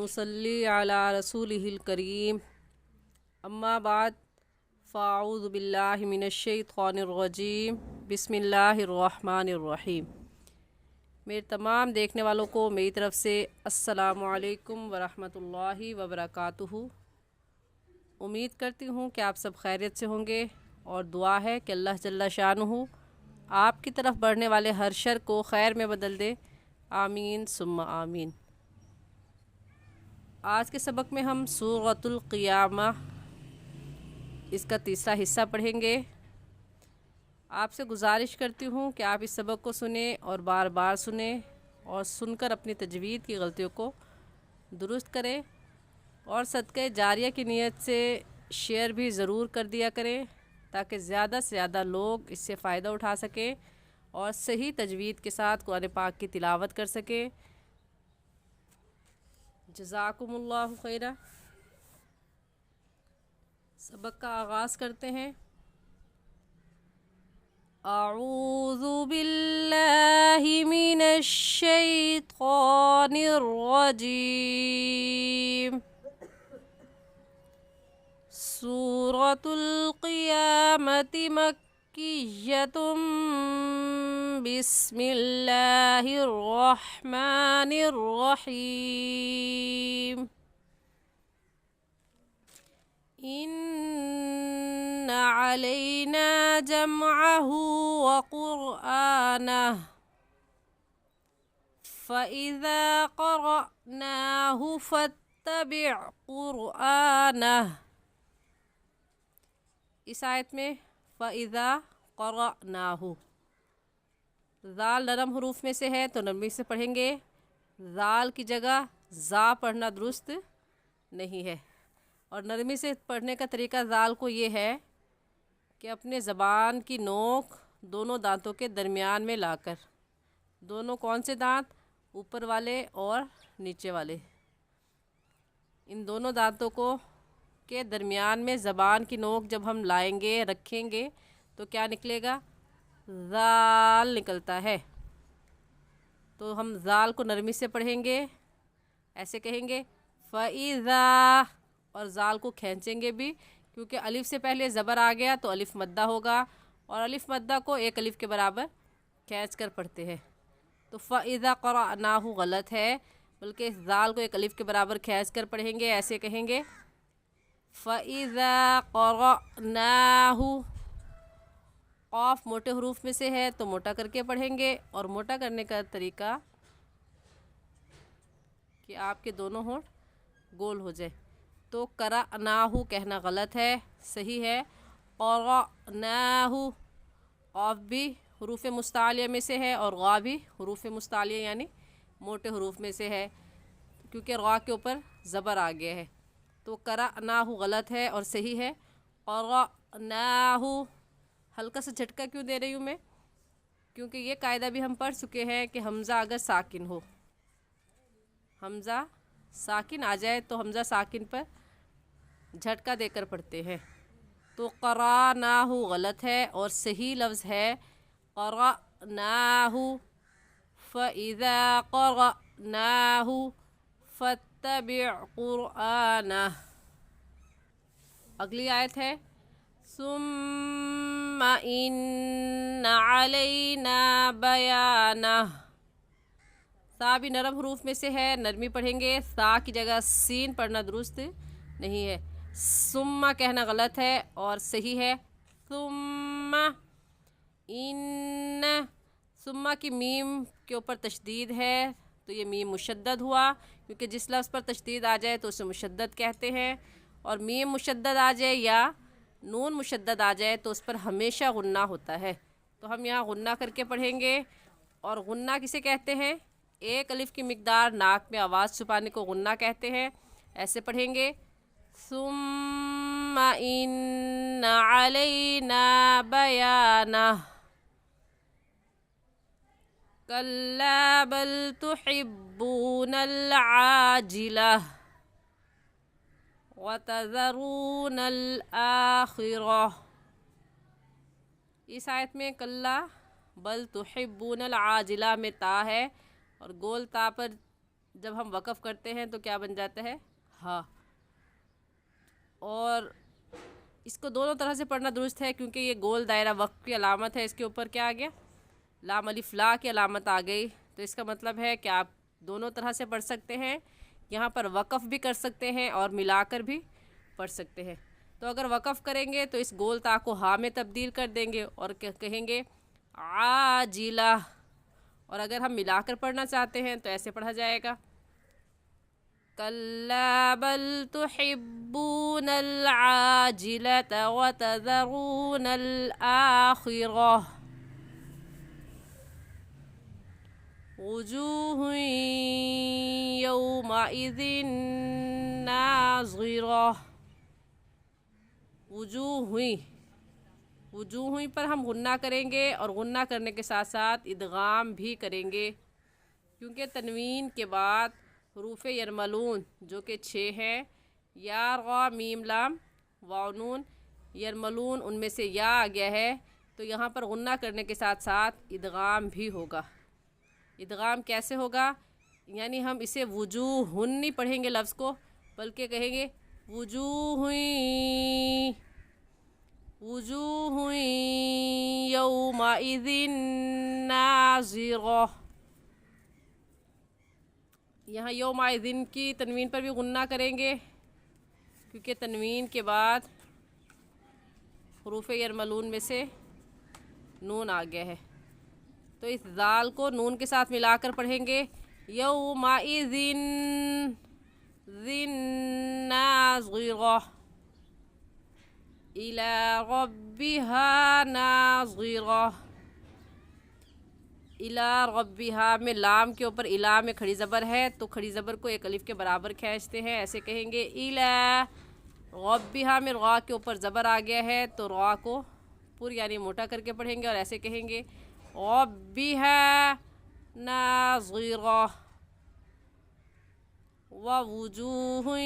नुसल्ली अला रसूलिहिल करीम अम्मा बाद फ़ाऊज़ु बिल्लाहि मिनश्शैतानिर्रजीम बिस्मिल्लाहिर्रहमानिर्रहीम। मेरे तमाम देखने वालों को मेरी तरफ़ से अस्सलामु अलैकुम वरहमतुल्लाहि वबरकातुहू। उम्मीद करती हूँ कि आप सब खैरियत से होंगे और दुआ है कि अल्लाह जल्ला शानुहु आपकी तरफ बढ़ने वाले हर शर को खैर में बदल दे। आमीन सुम्मा आमीन। आज के सबक में हम सूरतुल क़ियामा इसका तीसरा हिस्सा पढ़ेंगे। आपसे गुजारिश करती हूँ कि आप इस सबक को सुने और बार बार सुने और सुनकर अपनी तजवीद की गलतियों को दुरुस्त करें और सदक़े जारिया की नीयत से शेयर भी ज़रूर कर दिया करें ताकि ज़्यादा से ज़्यादा लोग इससे फ़ायदा उठा सकें और सही तजवीद के साथ कुरान पाक की तिलावत कर सकें। जज़ाकुमुल्लाहु खैरा। सबक का आगाज़ करते हैं। अऊज़ु बिल्लाहि मिनश शैतानिर रजीम। सूरतुल क़ियामति मक्किय्यतुम बिस्मिल्लाहिर रहमानिर रहीम। इन्ना अलैना जमअहु व क़ुरआनह फ़इज़ा क़रअनाहु फ़त्तबिअ क़ुरआनह। इस आयत में फ़इज़ा क़रअनाहु ज़ाल नरम हरूफ में से है तो नरमी से पढ़ेंगे। ज़ाल की जगह ज़ा पढ़ना दुरुस्त नहीं है और नरमी से पढ़ने का तरीका ज़ाल को ये है कि अपने ज़बान की नोक दोनों दांतों के दरमियान में लाकर, दोनों कौन से दांत, ऊपर वाले और नीचे वाले, इन दोनों दांतों को के दरमियान में ज़बान की नोक जब हम लाएंगे रखेंगे तो क्या निकलेगा, ज़ाल निकलता है। तो हम ज़ाल को नरमी से पढ़ेंगे, ऐसे कहेंगे फ़इज़ा, और ज़ाल को खींचेंगे भी क्योंकि अलिफ से पहले ज़बर आ गया तो अलिफ मद्दा होगा और अलिफ मद्दा को एक अलिफ के बराबर खींच कर पढ़ते हैं। तो फ़इज़ा क़रअनाहु गलत है, बल्कि ज़ाल को एक अलिफ के बराबर खींच कर पढ़ेंगे, ऐसे कहेंगे फ़इज़ा क़रअनाहु। क़ाफ़ मोटे हरूफ में से है तो मोटा करके पढ़ेंगे और मोटा करने का तरीका कि आपके दोनों होंठ गोल हो जाए। तो क़रअनाहु कहना गलत है, सही है क़रअनाहु। क़ाफ़ भी हरूफ मुस्तालिया में से है और ग़ा भी हरूफ मुस्तालिया यानी मोटे हरूफ में से है क्योंकि ग़ा के ऊपर ज़बर आ गया है। तो क़रअनाहु गलत है और सही है क़रअनाहु। हल्का सा झटका क्यों दे रही हूँ मैं, क्योंकि ये कायदा भी हम पढ़ चुके हैं कि हमज़ा अगर साकिन हो, हमज़ा साकिन आ जाए तो हमज़ा साकिन पर झटका देकर पढ़ते हैं। तो क़रअनाहु गलत है और सही लफ्ज़ है क़रअनाहु। फ़इज़ा क़रअनाहु फ़त्तबिअ क़ुरआनह। अगली आयत है सुम्मा इन्ना अलैना बयानह। सा भी नरम हरूफ में से है, नरमी पढ़ेंगे। सा की जगह सीन पढ़ना दुरुस्त नहीं है, सुम्मा कहना गलत है और सही है सुम्मा इन्ना। सुम्मा की मीम के ऊपर तशदीद है तो ये मीम मुशद्दद हुआ क्योंकि जिस लफ्ज़ पर तशदीद आ जाए तो उसे मुशद्दद कहते हैं और मीम मुशद्दद आ जाए या नून मुशद्दद आ जाए तो उस पर हमेशा गुन्ना होता है। तो हम यहाँ गुन्ना करके पढ़ेंगे और गुन्ना किसे कहते हैं, एक अलिफ की मिक़दार नाक में आवाज़ छुपाने को गुन्ना कहते हैं। ऐसे पढ़ेंगे सुम्मा इन्ना अलैना बयानह कल्ला बल तुहिब्बूनल आजिलह व तज़रूनल आखिरह। इस आयत में कल्ला बल तुहिब्बूनल आजिला में ता है और गोल ता पर جب ہم وقف کرتے ہیں تو کیا بن جاتا ہے؟ ہا. اور اس کو دونوں طرح سے پڑھنا درست ہے کیونکہ یہ گول دائرہ وقف کی علامت ہے. اس کے اوپر کیا آ گیا؟ لام الف لا کی علامت آ گئی. تو اس کا مطلب ہے کہ آپ دونوں طرح سے پڑھ سکتے ہیں. یہاں پر وقف بھی کر سکتے ہیں اور ملا کر بھی پڑھ سکتے ہیں. تو اگر وقف کریں گے تو اس گول تا کو ہا میں تبدیل کر دیں گے اور کہیں گے عاجلہ. اور اگر ہم ملا کر پڑھنا چاہتے ہیں تو ایسے پڑھا جائے گا کلا بل تحبون العاجلة وتذرون الآخرة وجوه يومئذ ناظرة. وجوہ پر ہم غنہ کریں گے اور غنہ کرنے کے ساتھ ساتھ ادغام بھی کریں گے کیونکہ تنوین کے بعد حروف یرملون جو کہ 6 ہیں یا غا میم لام واو نون. یرملون ان میں سے یا آ گیا ہے تو یہاں پر غنہ کرنے کے ساتھ ساتھ ادغام بھی ہوگا. ادغام کیسے ہوگا؟ یعنی ہم اسے وجوہن نہیں پڑھیں گے لفظ کو بلکہ کہیں گے وجوہ یومئذ ناظرہ. یہاں یومئذ کی تنوین پر بھی غنہ کریں گے کیونکہ تنوین کے بعد حروف یرملون میں سے نون آ گیا ہے. تو اس ذال کو نون کے ساتھ ملا کر پڑھیں گے یومئذ ناظرہ الی ربها ناظرہ. الی ربها میں لام کے اوپر الا میں کھڑی زبر ہے تو کھڑی زبر کو ایک الف کے برابر کھینچتے ہیں. ایسے کہیں گے الی ربها میں را کے اوپر زبر آ گیا ہے تو را کو پر یعنی موٹا کر کے پڑھیں گے اور ایسے کہیں گے ربها ناظرہ ووجوہ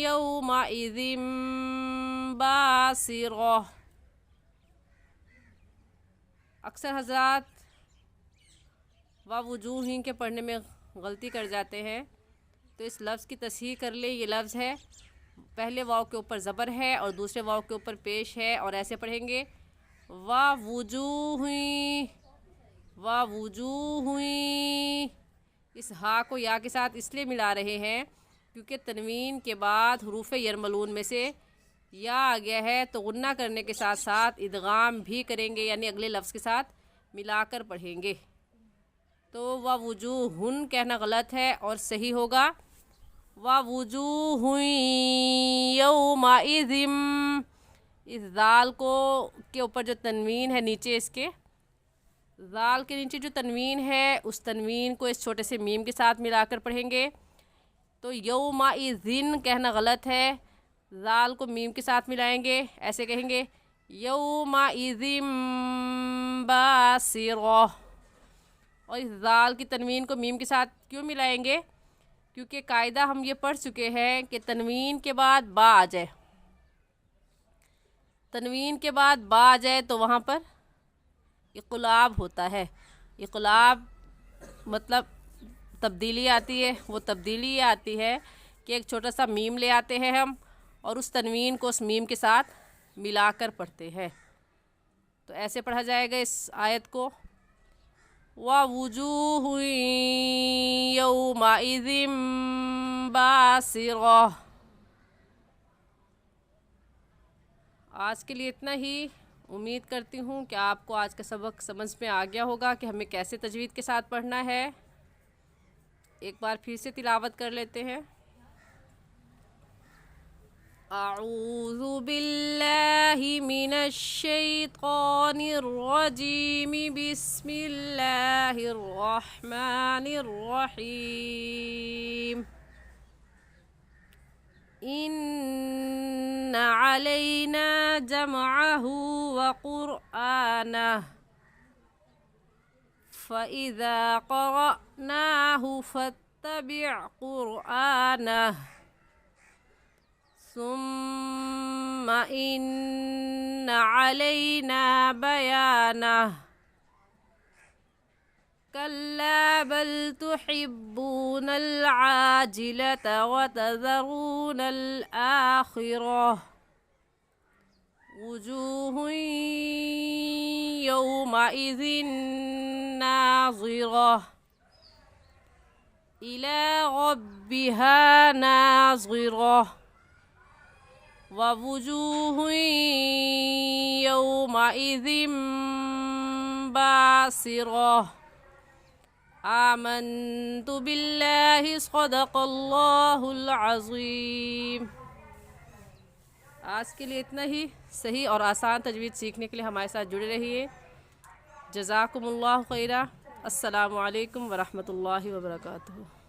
یومئذ باسرہ. اکثر حضرات ووجوہ کے پڑھنے میں غلطی کر جاتے ہیں تو اس لفظ کی تصحیح کر لیں. یہ لفظ ہے پہلے واو کے اوپر زبر ہے اور دوسرے واو کے اوپر پیش ہے اور ایسے پڑھیں گے ووجوہ. اس ہا کو یا کے ساتھ اس لیے ملا رہے ہیں کیونکہ تنوین کے بعد حروف یرملون میں سے یا آ گیا ہے تو غنہ کرنے کے ساتھ ساتھ ادغام بھی کریں گے یعنی اگلے لفظ کے ساتھ ملا کر پڑھیں گے. تو ووجوہن کہنا غلط ہے اور صحیح ہوگا ووجوہ یومئذ. اس ذال کو کے اوپر جو تنوین ہے نیچے اس کے ذال کے نیچے جو تنوین ہے اس تنوین کو اس چھوٹے سے میم کے ساتھ ملا کر پڑھیں گے. تو یومئذ کہنا غلط ہے. ذال کو میم کے ساتھ ملائیں گے ایسے کہیں گے یومئذ باسرہ. اور اس ذال کی تنوین کو میم کے ساتھ کیوں ملائیں گے؟ کیونکہ قاعدہ ہم یہ پڑھ چکے ہیں کہ تنوین کے بعد با آ جائے تنوین کے بعد با آ جائے تو وہاں پر اقلاب ہوتا ہے. اقلاب مطلب تبدیلی آتی ہے. وہ تبدیلی یہ آتی ہے کہ ایک چھوٹا سا میم لے آتے ہیں ہم اور اس تنوین کو اس میم کے ساتھ ملا کر پڑھتے ہیں. تو ایسے پڑھا جائے گا اس آیت کو وَوُجُوهٌ يَوْمَئِذٍ بَاسِرَةٌ. آج کے لیے اتنا ہی. امید کرتی ہوں کہ آپ کو آج کا سبق سمجھ میں آ گیا ہوگا کہ ہمیں کیسے تجوید کے ساتھ پڑھنا ہے. ایک بار پھر سے تلاوت کر لیتے ہیں. اعوذ باللہ من الشیطان الرجیم بسم اللہ الرحمن الرحیم. ان علینا جمعہ وقرآنہ فإذا قرأناه فاتبع قرآنه ثم إن علينا بيانه كلا بل تحبون العاجلة وتذرون الآخرة وجوه يومئذ ناظرة إلى ربها ناظرة ووجوه يومئذ باسرة آمنت بالله صدق اللہ العظیم۔ آج کے لیے اتنا ہی۔ صحیح اور آسان تجوید سیکھنے کے لیے ہمارے ساتھ جڑے رہیے۔ جزاکم اللہ خیرہ۔ السلام علیکم ورحمۃ اللہ وبرکاتہ۔